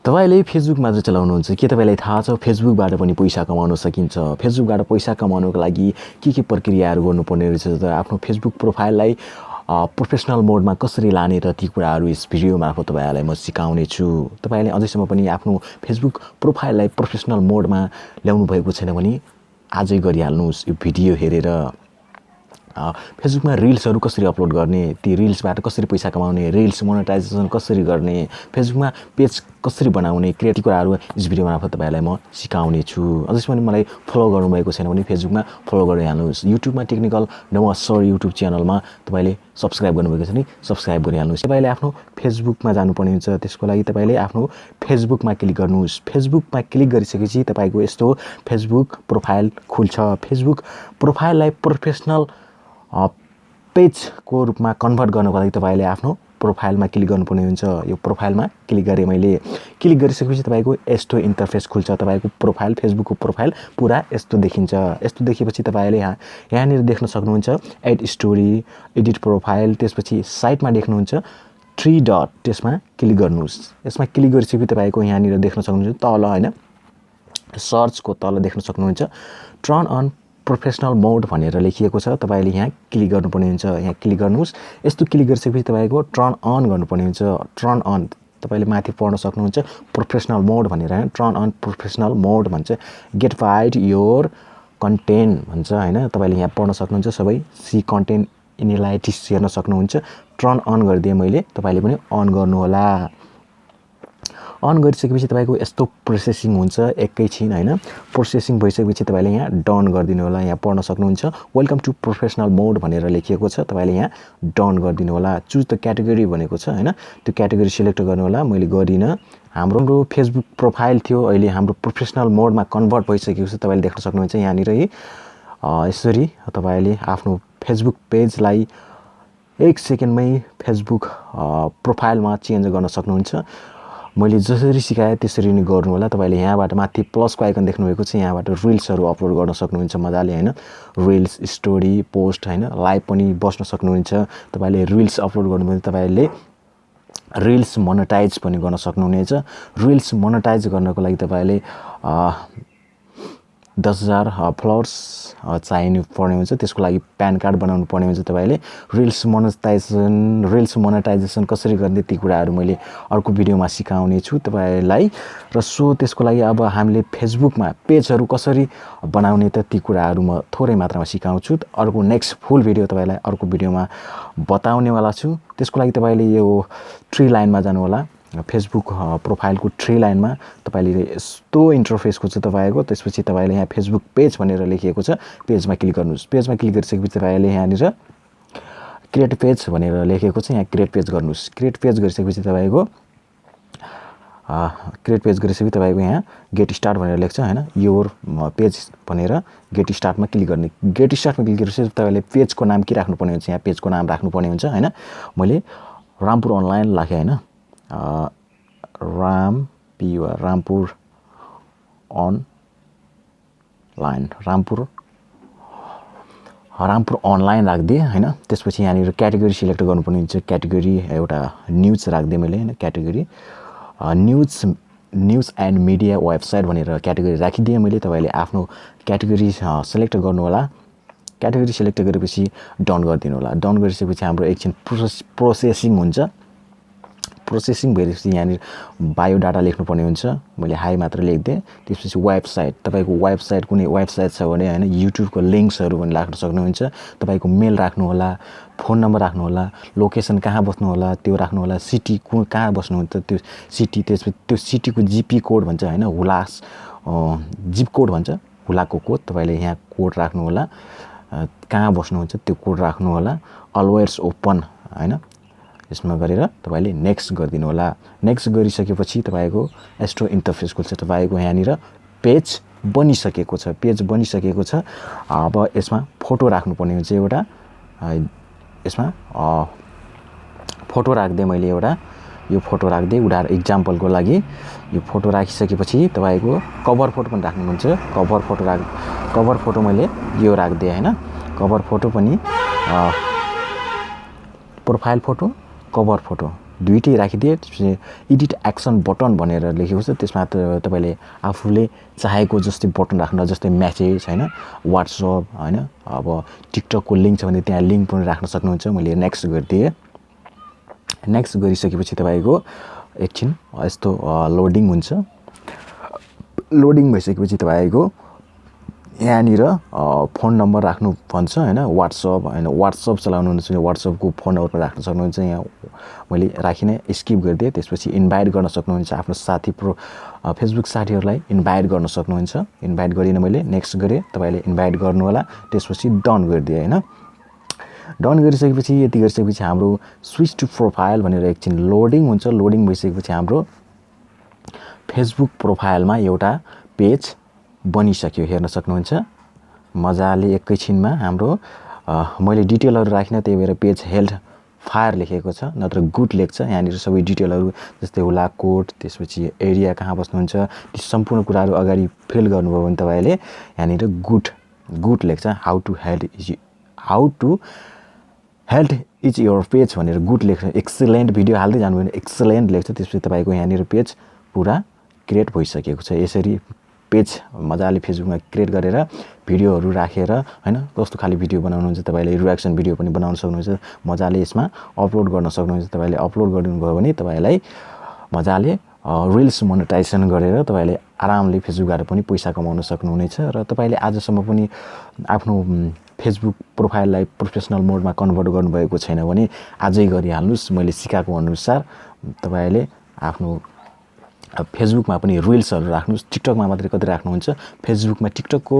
तपाईले फेसबुक मात्र चलाउनुहुन्छ के तपाईलाई थाहा छ फेसबुकबाट पनि पैसा कमाउन सकिन्छ फेसबुकबाट पैसा कमाउनको लागि के प्रक्रियाहरू गर्नुपर्ने रहेछ त आफ्नो फेसबुक प्रोफाइललाई प्रोफेसनल मोडमा कसरी लाने र ती कुराहरू यस भिडियो मार्फत तपाईलाई म सिकाउने छु तपाईले अझैसम्म पनि आफ्नो फेसबुक प्रोफाइललाई प्रोफेसनल मोडमा ल्याउनु भएको छैन भने आजै गरिहाल्नुस् यो भिडियो हेरेर फेसबुकमा रिल्सहरू कसरी अपलोड गर्ने ती रिल्सबाट कसरी पैसा कमाउने रिल्स मोनेटाइजेसन कसरी गर्ने फेसबुकमा पेज कसरी बनाउने क्रिएटिभ कुराहरू यस भिडियो मार्फत तपाईलाई म सिकाउने छु अझैसम्म मलाई फलो गर्नुभएको छैन भने फेसबुकमा फलो गरिहाल्नुस् युट्युबमा टेक्निकल नमुवा सर युट्युब च्यानलमा तपाईले सब्स्क्राइब गर्नुभएको छ नि सब्स्क्राइब गरिहाल्नुस् तपाईले आफ्नो फेसबुकमा जानुपर्ने हुन्छ त्यसको लागि तपाईले आफ्नो फेसबुकमा क्लिक गर्नुस् फेसबुकमा क्लिक गरिसकेपछि तपाईको यस्तो फेसबुक प्रोफाइल खुल्छ फेसबुक प्रोफाइललाई प्रोफेसनल पेजको रूपमा कन्भर्ट गर्नको लागि तपाईले आफ्नो प्रोफाइलमा क्लिक गर्नुपर्ने हुन्छ यो प्रोफाइलमा क्लिक गरे मैले क्लिक गरिसकेपछि तपाईको यस्तो इन्टरफेस खुल्छ तपाईको प्रोफाइल फेसबुकको प्रोफाइल पुरा यस्तो देखिन्छ यस्तो देखेपछि तपाईले यहाँनिर देख्न सक्नुहुन्छ एड स्टोरी एडिट प्रोफाइल त्यसपछि साइटमा देख्नुहुन्छ 3 डट त्यसमा क्लिक गर्नुस् यसमा क्लिक गरिसकेपछि तपाईको यहाँनिर देख्न सक्नुहुन्छ तल हैन सर्चको तल देख्न सक्नुहुन्छ टर्न अन प्रोफेसनल मोड भनेर लेखिएको छ तपाईले यहाँ क्लिक गर्नुपर्ने हुन्छ यहाँ क्लिक गर्नुस् यस्तो क्लिक गरिसकेपछि तपाईको टर्न अन गर्नुपर्ने हुन्छ टर्न अन तपाईले माथि पढ्न सक्नुहुन्छ प्रोफेसनल मोड भनेर टर्न अन प्रोफेसनल मोड भन्छ गेट वाइड योर कन्टेन्ट भन्छ हैन तपाईले यहाँ पढ्न सक्नुहुन्छ सबै सी कन्टेन्ट एनालाइटिक्स हेर्न सक्नुहुन्छ टर्न अन गरिदिए मैले तपाईले पनि अन गर्नु होला अन गरिसकेपछि तपाईको यस्तो प्रोसेसिङ हुन्छ एकैछिन हैन प्रोसेसिङ भइसकेपछि तपाईले यहाँ डन गरिदिनु होला यहाँ पढ्न सक्नुहुन्छ वेलकम टु प्रोफेसनल मोड भनेर लेखिएको छ तपाईले यहाँ डन गरिदिनु होला चुज द क्याटेगोरी भनेको छ हैन त्यो क्याटेगोरी सिलेक्ट गर्नु होला मैले गरिन हाम्रो फेसबुक प्रोफाइल थियो अहिले हाम्रो प्रोफेसनल मोडमा कन्भर्ट भइसकेको छ तपाईले देख्न सक्नुहुन्छ यहाँनिर यसरी तपाईले आफ्नो फेसबुक पेजलाई 1 सेकेन्डमै फेसबुक प्रोफाइलमा चेन्ज गर्न सक्नुहुन्छ मैले जसरी सिकाए त्यसरी नै गर्नु होला तपाईले यहाँबाट माथि प्लसको आइकन देख्नु भएको छ यहाँबाट रिल्सहरू अपलोड गर्न सक्नुहुन्छ मजाले हैन रिल्स स्टोरी पोस्ट हैन लाइभ पनि बस्न सक्नुहुन्छ तपाईले रिल्स अपलोड गर्नुभयो तपाईले रिल्स मोनेटाइज पनि गर्न सक्नुहुनेछ रिल्स मोनेटाइज गर्नको लागि तपाईले 10,000 फलोअर्स चाहिनु पर्ने हुन्छ त्यसको लागि प्यान कार्ड बनाउनु पर्ने हुन्छ तपाईले रिल्स मोनेटाइजेसन कसरी गर्ने ती कुराहरू मैले अर्को भिडियोमा सिकाउने छु तपाईलाई र सो त्यसको लागि अब हामीले फेसबुकमा पेजहरू कसरी बनाउने त ती कुराहरू म थोरै मात्रामा सिकाउँछु अर्को नेक्स्ट फुल भिडियो तपाईलाई अर्को भिडियोमा बताउने वाला छु त्यसको लागि तपाईले यो 3 लाइनमा जानु होला फेसबुक प्रोफाइलको 3 लाइनमा तपाईले यस्तो इन्टरफेस खोज्छ तपाईको त्यसपछि तपाईले यहाँ फेसबुक पेज भनेर लेखिएको छ पेजमा क्लिक गर्नुस् पेजमा क्लिक गरिसकेपछि तपाईले यहाँनिर क्रिएट पेज भनेर लेखिएको छ यहाँ क्रिएट पेज गर्नुस् क्रिएट पेज गरिसकेपछि तपाईको क्रिएट पेज गरिसकेपछि तपाईको यहाँ गेट स्टार्ट भनेर लेख्छ हैन योर पेज भनेर गेट स्टार्टमा क्लिक गर्ने गेट स्टार्टमा क्लिक गरिसकेपछि तपाईले पेजको नाम के राख्नु पर्ने हुन्छ यहाँ पेजको नाम राख्नु पर्ने हुन्छ हैन मैले रामपुर अनलाइन राखे हैन रामपुर अनलाइन रामपुर अनलाइन राख्दिए हैन त्यसपछि यहाँनिर क्याटेगोरी सिलेक्ट गर्नुपर्ने हुन्छ क्याटेगोरी एउटा न्यूज राख्दिए मैले हैन category news and media website भनेर क्याटेगोरी राखिदिए मैले तपाईले आफ्नो क्याटेगोरी सिलेक्ट गर्नु होला क्याटेगोरी सिलेक्ट गरेपछि डन गरिदिनु होला डन गरिसकेपछि हाम्रो एकछिन प्रोसेसिङ हुन्छ प्रोसेसिङ भएपछि यहाँनिर बायो डाटा लेख्नुपर्ने हुन्छ मैले हाई मात्र लेख्दिए त्यसपछि वेबसाइट तपाईको वेबसाइट कुनै वेबसाइट छ भने हैन युट्युबको लिंक्सहरु पनि राख्न सक्नुहुन्छ तपाईको मेल राख्नु होला फोन नम्बर राख्नु होला लोकेसन कहाँ बस्नु होला त्यो राख्नु होला सिटी कहाँ बस्नुहुन्छ त्यो सिटी त्यसपछि त्यो सिटीको जीपी कोड भन्छ हैन हुलास जिप कोड भन्छ हुलाको कोड तपाईले यहाँ कोड राख्नु होला कहाँ बस्नुहुन्छ त्यो कोड राख्नु होला अलवेज ओपन हैन यसमा गरेर तपाईले नेक्स्ट गरिदिनु होला नेक्स्ट गरिसकेपछि तपाईको एस्ट्रो इन्टरफेस खुल्छ तपाईको यहाँनिर पेज बनिसकेको छ अब यसमा फोटो राख्नु पर्ने हुन्छ एउटा यसमा फोटो राख्दै मैले एउटा यो फोटो राख्दै उदाहरण एक्जाम्पलको लागि यो फोटो राखिसकेपछि तपाईको कभर फोटो पनि राख्नुहुन्छ कभर फोटो मैले यो राख्दै हैन कभर फोटो पनि प्रोफाइल फोटो कभर फोटो दुईटै राखिदिए। त्यसपछि एडिट एक्सन बटन भनेर लेखेको छ, त्यसमा तपाईले आफूले चाहेको जस्तै बटन राख्न, जस्तै मेसेज हैन, व्हाट्सएप हैन, अब टिकटकको लिंक छ भने त्यहाँ लिंक पनि राख्न सक्नुहुन्छ। मैले नेक्स्ट गरिदिए। नेक्स्ट गरिसकेपछि तपाईको एकछिन यस्तो लोडिङ हुन्छ। लोडिङ भइसकेपछि तपाईको यहाँनिर फोन नम्बर राख्नु भन्छ हैन, व्हाट्सएप चलाउनुहुन्छ भने व्हाट्सएपको फोन नम्बर राख्न सक्नुहुन्छ। यहाँ मैले राखिने स्किप गरिदिए। त्यसपछि इन्भाइट गर्न सक्नुहुन्छ आफ्नो साथी फेसबुक साथीहरुलाई इन्भाइट गर्न सक्नुहुन्छ। इन्भाइट गरिन मैले नेक्स्ट गरे, तपाईले इन्भाइट गर्नु होला। त्यसपछि डन गरिदिए हैन। डन गरिसकेपछि यति गरिसकेपछि हाम्रो स्विच टु प्रोफाइल भनेर एकछिन लोडिङ हुन्छ। लोडिङ भइसकेपछि हाम्रो फेसबुक प्रोफाइलमा एउटा पेज बनिसक्यो, हेर्न सक्नुहुन्छ। मजाले एकैछिनमा हाम्रो मैले डिटेलहरु राखिन, त्यही भएर पेज हेल्ड फायर लेखेको छ, नत्र गुड लेख्छ। यहाँनिर सबै डिटेलहरु जस्तै होला कोड, त्यसपछि एरिया कहाँ बस्नुहुन्छ, ती सम्पूर्ण कुराहरु अगाडि फिल गर्नुभयो भने तपाईले यहाँनिर गुड लेख्छ। How to held is your page भनेर गुड लेख्छ। एक्सिलेन्ट भिडियो हाल्दै जानु भने एक्सिलेन्ट लेख्छ। त्यसपछि तपाईको यहाँनिर पेज पुरा क्रिएट भइसकेको छ। यसरी पेज मजाले फेसबुकमा क्रिएट गरेर भिडियोहरु राखेर हैन, कस्तो खाली भिडियो बनाउनुहुन्छ तपाईले रिएक्सन भिडियो पनि बनाउन सक्नुहुन्छ। मजाले यसमा अपलोड गर्न सक्नुहुन्छ। तपाईले अपलोड गर्नुभयो भने तपाईलाई मजाले रिल्स मोनेटाइजेसन गरेर तपाईले आरामले फेसबुकबाट पनि पैसा कमाउन सक्नुहुनेछ। र तपाईले आजसम्म पनि आफ्नो फेसबुक प्रोफाइललाई प्रोफेसनल मोडमा कन्भर्ट गर्नुभएको छैन भने आजै गरिहाल्नुस्। मैले सिकाएको अनुसार तपाईले आफ्नो फेसबुकमा पनि रिल्सहरु राख्नुस्। टिकटकमा मात्रै कति राख्नुहुन्छ, फेसबुकमा टिकटकको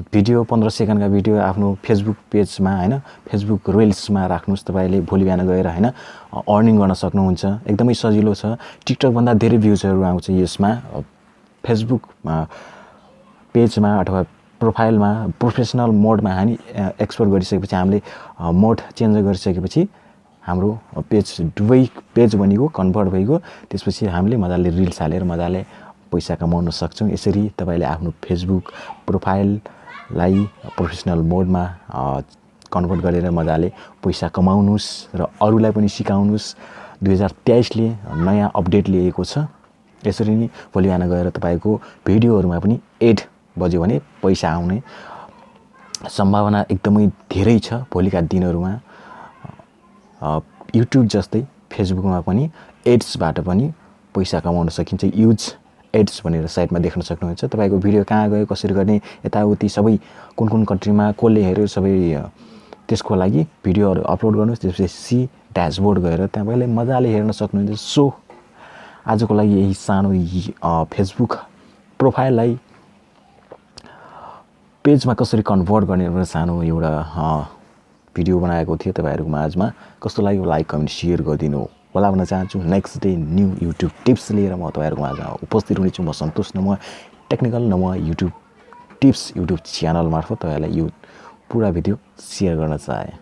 भिडियो 15 सेकेन्डका भिडियो आफ्नो फेसबुक पेजमा हैन, फेसबुक रिल्समा राख्नुस्। तपाईले भोलि बिहान गएर हैन अर्निङ गर्न सक्नुहुन्छ। एकदमै सजिलो छ। टिकटक भन्दा धेरै भ्युजहरु आउँछ यसमा। फेसबुक पेजमा अथवा प्रोफाइलमा प्रोफेसनल मोडमा हामी एक्सपोर्ट गरिसकेपछि हामीले मोड चेन्ज गरिसकेपछि हाम्रो दुवै पेज बनेको, कन्भर्ट भएको। त्यसपछि हामीले मजाले रिल्स हालेर मजाले पैसा कमाउन सक्छौं। यसरी तपाईले आफ्नो फेसबुक प्रोफाइललाई प्रोफेसनल मोडमा कन्भर्ट गरेर मजाले पैसा कमाउनुस् र अरूलाई पनि सिकाउनुस्। 2023 ले नयाँ अपडेट ल्याएको छ। यसरी नै भोलि बिहान गएर तपाईको भिडियोहरुमा पनि एड बज्यो भने पैसा आउने सम्भावना एकदमै धेरै छ। भोलिका दिनहरुमा युट्युब जस्तै फेसबुकमा पनि एड्सबाट पनि पैसा कमाउन सकिन्छ। युज एड्स भनेर साइटमा देख्न सक्नुहुन्छ। तपाईको भिडियो कहाँ गयो, कसरी गर्ने, यताउति सबै कुन कन्ट्रीमा कसले हेर्यो सबै त्यसको लागि भिडियोहरु अपलोड गर्नुस्। त्यसपछि सी ड्याशबोर्ड गएर तपाईले मजाले हेर्न सक्नुहुन्छ। सो आजको लागि यही सानो फेसबुक प्रोफाइललाई पेजमा कसरी कन्भर्ट गर्ने भनेर सानो एउटा भिडियो बनाएको थिएँ तपाईहरुको माझमा। कस्तो लाग्यो लाइक कमेन्ट शेयर गरिदिनु होला भन्न चाहन्छु। Next day new YouTube tips लिएर म तपाईहरुको माझमा उपस्थित हुनेछु। म Santosh Namuwa, technical Namuwa YouTube tips YouTube channel मार्फत तपाईहरुलाई यो पुरा भिडियो शेयर गर्न चाहे।